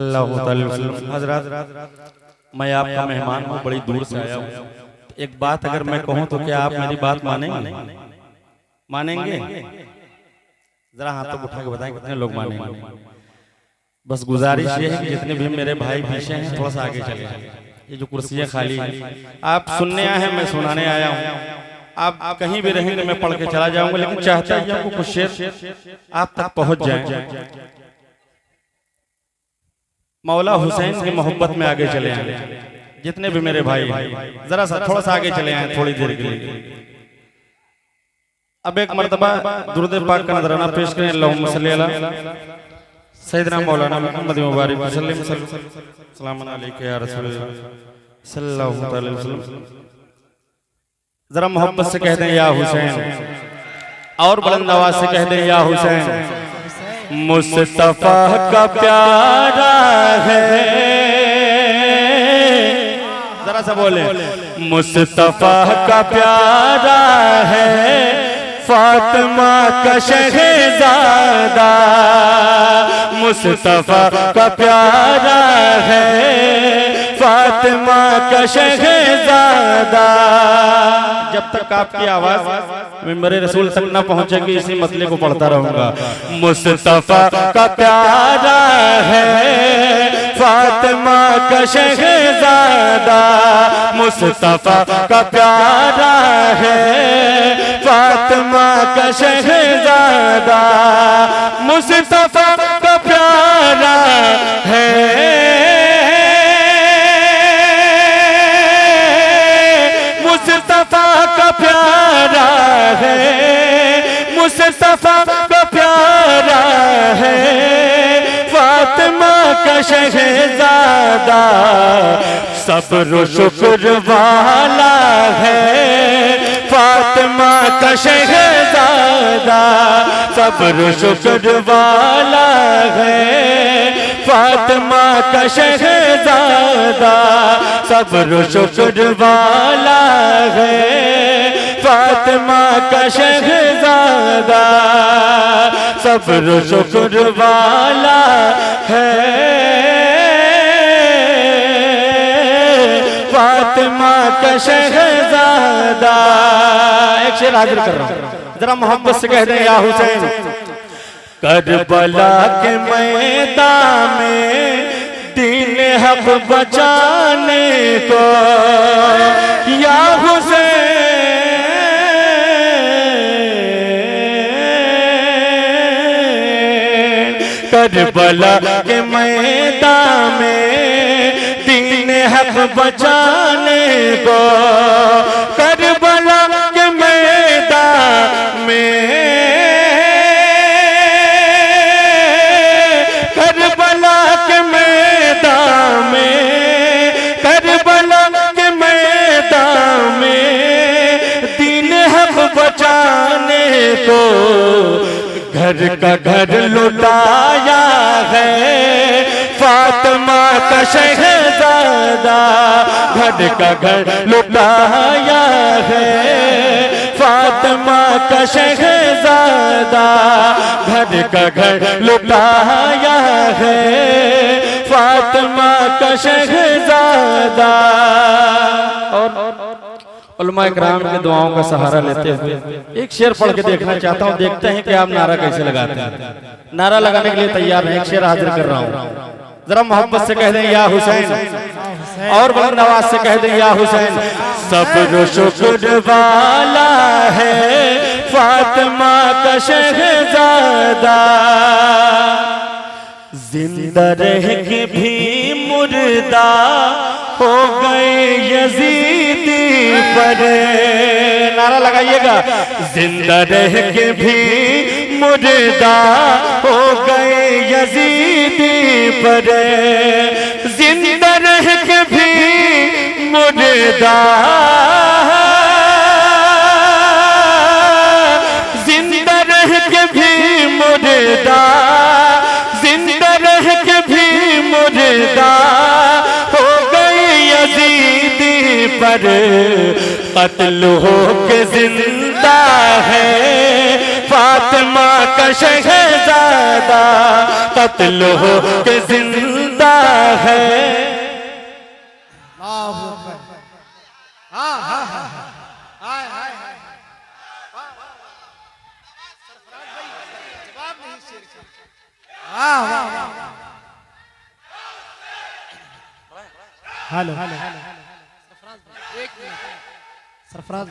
हजरत, मैं आपका मेहमान हूँ, बड़ी दूर से आया हूँ। एक बात अगर मैं कहूँ तो क्या आप मेरी बात मानेंगे? मानेंगे? जरा हाथ तो उठा के बताएं कितने लोग मानेंगे। बस गुजारिश ये है कि जितने भी मेरे भाई पीछे हैं थोड़ा सा आगे चले जाएं। ये जो कुर्सियाँ खाली हैं, आप सुनने आए हैं, मैं सुनाने आया हूँ। आप कहीं भी रहेंगे मैं पढ़ के चला जाऊंगा, लेकिन चाहता है आपको कुछ शेर आप तक पहुंच जाए। मौला हुसैन की मोहब्बत में आगे चले आए जितने भी मेरे भाई हैं, जरा सा थोड़ा सा आगे चले आए थोड़ी देर के लिए। अब एक मर्तबा दुरूद पाक का नजराना पेश करें। अल्लाहुम्मा सल्ली अला सय्यदना मौलाना मुहम्मद मुबारक सल्लल्लाहु अलैहि वसल्लम। जरा मोहब्बत से कह दें या हुसैन, और बुलंद आवाज से कह दें या हुसैन। मुस्तफा का प्यारा है, जरा सा बोले। मुस्तफा का प्यारा है, फातिमा का शहजादा। मुस्तफा का प्यारा है, फातिमा का शहजादा। जब तक आपकी आवाज मिंबर रसूल तक न पहुंचेगी इसी मसले को पढ़ता रहूंगा। मुस्तफा का प्यारा है, फातिमा का शहजादा। मुस्तफा का प्यारा है, फातिमा का शहजादा। मुस्तफा का प्यारा है, मुस्तफा का प्यारा है, मुस्तफा का प्यारा है, फातिमा का शहजादा। सब्र शुक्र वाला है, फातिमा का शहजादा। सब्र शुक्र वाला है, फातिमा का शहजादा। सब्र शुक्र वाला है, फातिमा का शहजादा। सब्र शुक्र वाला है, फातिमा का शहजादा। एक शेर हाजिर कर रहा हूं, जरा मोहब्बत से कह दें या हुसैन। करबला के मैदान में दीन हक बचाने को या हुसैन। करबला के मैदान में दीन हक बचाने को। करबला के मैदान में, करबला के मैदान में, करबला के मैदान में दीन हक बचाने को। घर का घर लुटाया है, फातिमा का शहजादा। घर का घर लुटाया है, फातिमा का शहजादा। घर का घर लुटाया है, फातिमा का शहजादा। और उलमा इकराम के दुआओं का सहारा लेते हुए एक शेर पढ़ के देखना चाहता हूँ। देखते हैं कि आप नारा कैसे लगाते हैं। नारा लगाने के लिए तैयार हैं। एक शेर हाजिर कर रहा हूँ, जरा मोहब्बत से कह दें या हुसैन, और बुलंद आवाज से कह दें या हुसैन। सब्र शुक्र वाला है, फातिमा का शहजादा। जिंदा रह के भी मुर्दा हो गए यजीदी पर। नारा लगाइएगा। जिंदा रह के भी मुर्दा हो गए यजीदी पर। जिंदा रह के भी मुर्दा, जिंदा रह के भी मुर्दा, जिंदा रह के भी मुर्दा हो गए यजीदी पर। कत्ल हो के जिंदा है, फातिमा का का शहजादा कत्ल हो के जिंदा है। हेलो सरफराज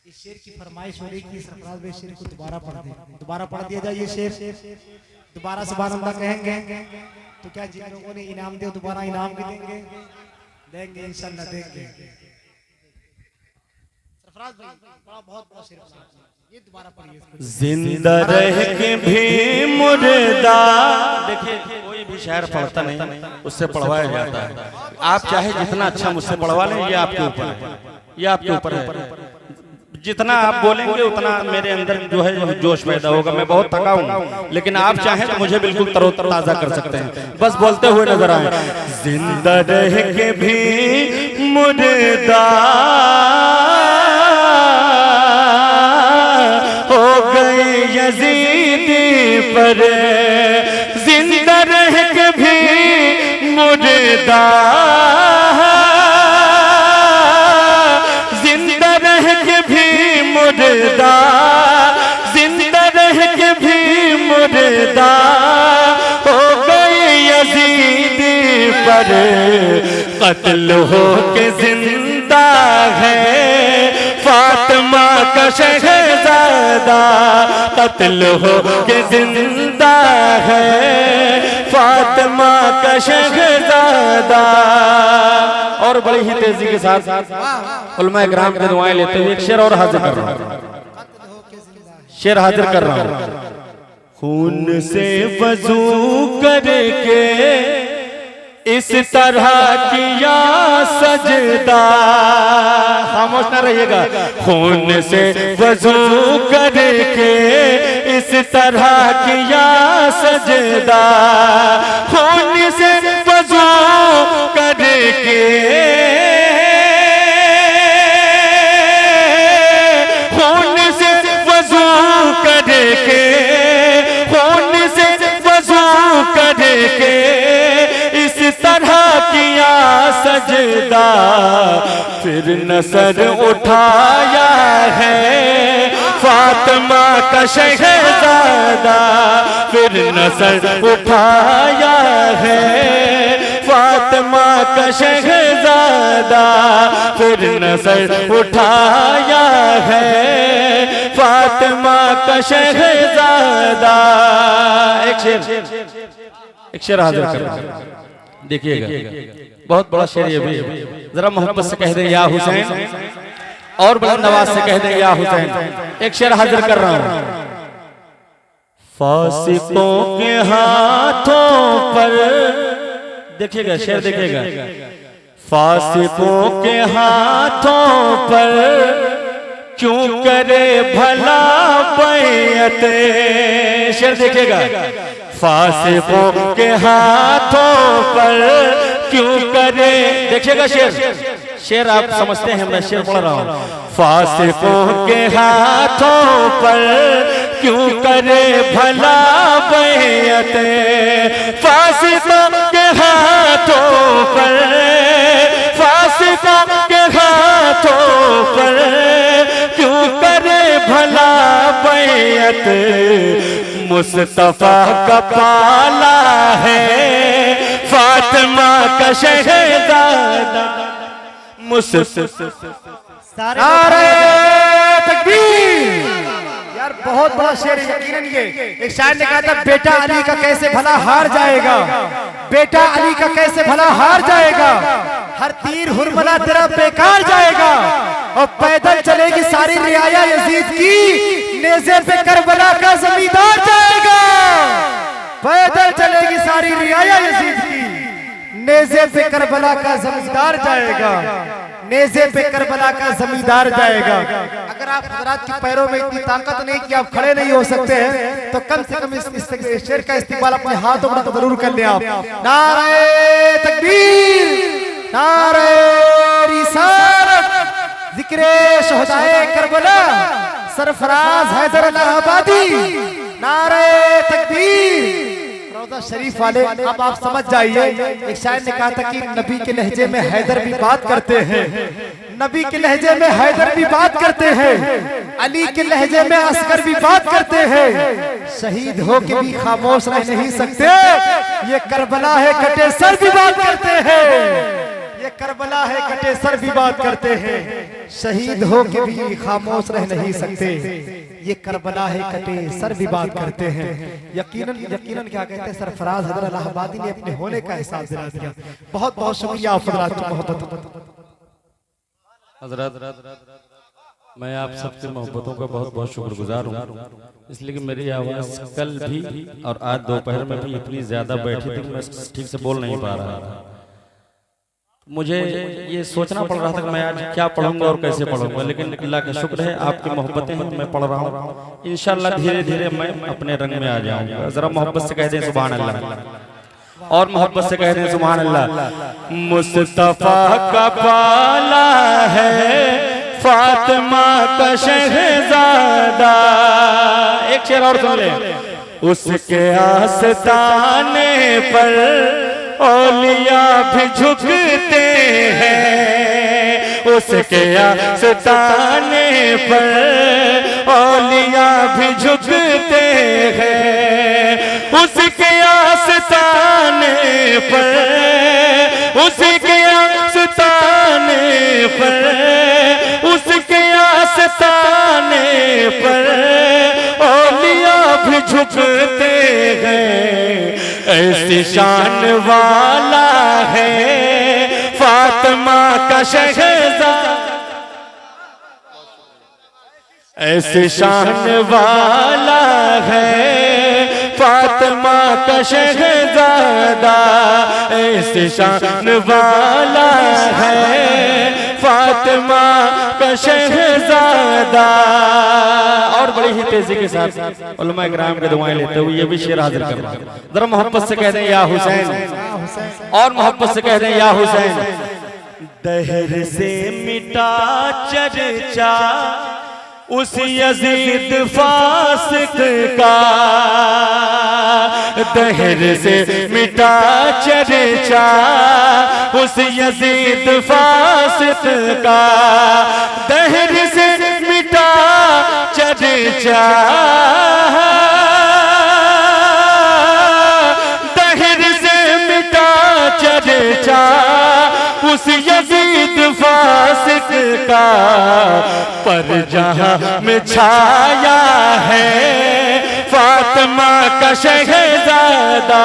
इस शेर की फरमाइश हो रही कि सरफराज भाई शेर को दोबारा पढ़ दिया जाए। ये शेर दोबारा सुभान अल्लाह कहेंगे तो क्या जिन लोगों ने इनाम दिया दोबारा इनाम भी देंगे इंशाल्लाह देंगे। सरफराज भाई बहुत बड़ा शेर ये दोबारा पढ़िए। जिंदा रह के भी मुर्दा, देखिए कोई भी शायर पढ़ता नहीं, उससे पढ़वाया जाता है। आप चाहे जितना अच्छा मुझसे पढ़वा लें, ये आपके ऊपर है, ये आपके ऊपर है। जितना आप बोलेंगे उतना मेरे अंदर जो है जोश पैदा होगा। मैं बहुत थका हूँ, लेकिन आप चाहें तो मुझे बिल्कुल तरोताजा कर सकते हैं। बस बोलते हुए नजर आए। जिंदा रह के भी मुर्दा हो गए यजीदी पर, जिंदा रह के भी मुर्दा, जिंदा रह के भी मुर्दा, जिंदा रह के भी मुर्दा हो गए यजीदी पर, कत्ल हो के जिंदा है फातिमा का शहजादा, कत्ल हो के जिंदा है फातिमा का शहजादा। और बड़ी ही तेजी के साथ उलमा इकराम की दुआएं लेते हुए एक शेर और हाजिर कर रहा हूं, शेर हाजिर कर रहा हूं। खून से वजू करके इस तरह किया सजदा, खामोश ना रहिएगा। खून से वजू करके इस तरह किया सजदा, खून से वजू करके, खून से वजू करके, खून से वजू करके इस तरह किया सजदा, फिर नसर उठाया है फातिमा का शहजादा, फिर नसर उठाया है फातिमा का शहजादा, फिर नसर उठाया है फातिमा का शहजादा। एक शेर हाजिर कर, देखिएगा बहुत बड़ा शेर ये भी। जरा मोहब्बत से कह दे या हुसैन, और बुलंद आवाज से कह दे या हुसैन। एक शेर हाजिर कर रहा हूं। फासिकों के हाथों पर, देखिएगा शेर देखिएगा, फासिकों के हाथों पर क्यों करे भला बैअत, शेर देखिएगा। फासिकों के हाथों पर क्यों करे, देखिएगा शेर, शेर आप समझते हैं, मैं शेर पढ़ रहा हूं। फासिकों के हाथों पर क्यों करे भला बैअत, फासिकों के हाथों पर, फासिकों के हाथों पर क्यों करे भला बैअत, मुस्तफा का पाला है फातिमा का शहजादा, नारे तकबीर। यार बहुत बड़ा शेर है यकीनन। ये एक शायर ने कहा था, बेटा अली का कैसे भला हार जाएगा, बेटा अली का कैसे भला हार जाएगा, हर तीर हुरमला तेरा बेकार जाएगा, और पैदल चलेगी सारी रियाया यजीद की, नेज़े पे करबला का जमींदार जाएगा। पैदल चलेगी सारी रियाया यजीद की, नेज़े पे करबला का जमींदार जाएगा, नेज़े पे करबला का जमींदार जाएगा। अगर आप हजरात के पैरों में इतनी ताकत नहीं कि आप खड़े नहीं हो सकते हैं, तो कम से कम इस शेर का इस्तेमाल अपने हाथों में जरूर कर लें आप। नारे तकबीर, नारे रिसालत जिक्रे शहदाए करबला सरफराज हैदर इलाहाबादी नारे तकबीर। रौज़ा शरीफ वाले अब आप समझ जाइए, एक शायर ने कहा था कि नबी के लहजे में हैदर भी बात करते हैं, नबी के लहजे में हैदर भी बात करते हैं, अली के लहजे में असगर भी बात करते हैं, शहीद हो के भी खामोश रह नहीं सकते, ये करबला है कटे सर भी बात करते हैं, ये करबला है कटे सर भी बात करते हैं, शहीद हो के भी खामोश रह नहीं सकते, ये करबला है कटे सर भी बात करते हैं। यकीनन यकीनन क्या कहते हैं, सरफराज हैदर इलाहाबादी ने अपने होने का एहसास दिला दिया। बहुत बहुत शुक्रिया हज़रात की मोहब्बत। हज़रत मैं आप सबकी मोहब्बतों का बहुत बहुत शुक्रगुजार हूँ, इसलिए कि मेरी आवाज़ कल भी और आज दोपहर में भी इतनी ज़्यादा बैठी थी, मैं ठीक से बोल नहीं पा रहा था। मुझे ये सोचना पड़ रहा था कि मैं आज क्या पढ़ूंगा और कैसे पढ़ूंगा, लेकिन अल्लाह का शुक्र है आपकी मोहब्बतें हैं तो मैं पढ़ रहा हूँ। इंशाअल्लाह धीरे धीरे मैं अपने रंग में आ जाऊंगा। जरा मोहब्बत से कह दें सुभान अल्लाह, और मोहब्बत से कह दें सुभान अल्लाह। मुस्तफा का पाला है फातिमा का शहजादा, एक शेर और सुन ले। उसके आस्ताने पर औलिया भी झुकते हैं, उसके आस्ताने पर औलिया भी झुकते हैं, उसके आस्ताने पर, उसके आस्ताने पर, उसके आस्ताने पर औलिया भी झुकते हैं। ऐसी शान वाला है फातिमा का शहजादा, ऐसी शान वाला है फातिमा का शहजादा, ऐसी शान वाला है फातिमा का शहजादा। और बड़ी ही तेजी के साथ उलमा इकराम के दुआएं लेते हुए ये भी शेर हाजिर कर रहा हूं। जरा मोहब्बत से कह दें या हुसैन, और मोहब्बत से कह दें या हुसैन। दहर से मिटा चर्चा उस यजीद फासिक का, दहर से मिटा चर्चा उस यजीद फासिक का, दहर से मिटा चर्चा, दहर से मिटा चर्चा उस यजीद फासिक का, पर जहां में छाया है फातिमा का शहजादा,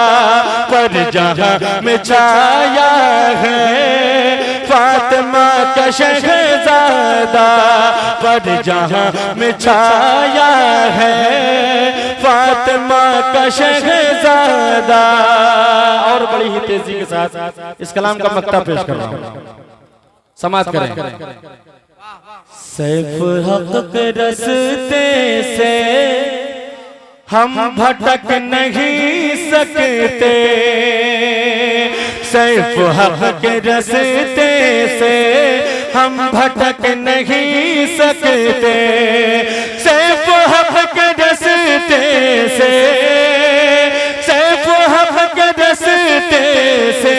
पर जहां में छाया है फातिमा का शहजादा, पर जहां में छाया है फातिमा का शहजादा। और बड़ी ही तेजी के साथ इस कलाम का मक्ता पेश कर रहा हूं, समाप्त करें। सैफ हक के रस्ते से हम भटक नहीं सकते, सैफ हक के रस्ते से हम भटक नहीं सकते, सैफ हक के रस्ते से, सैफ हक के रस्ते से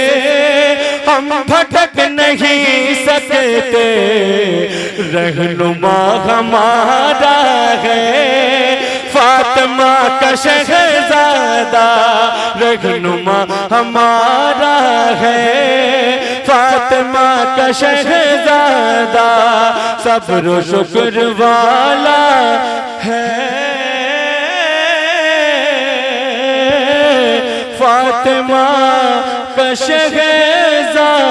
हम भटक नहीं सकते, रहनुमा हमारा है फातिमा का शहजादा, रहनुमा हमारा है फातिमा का शहजादा, सब्र शुक्र वाला है फातिमा का शहजादा।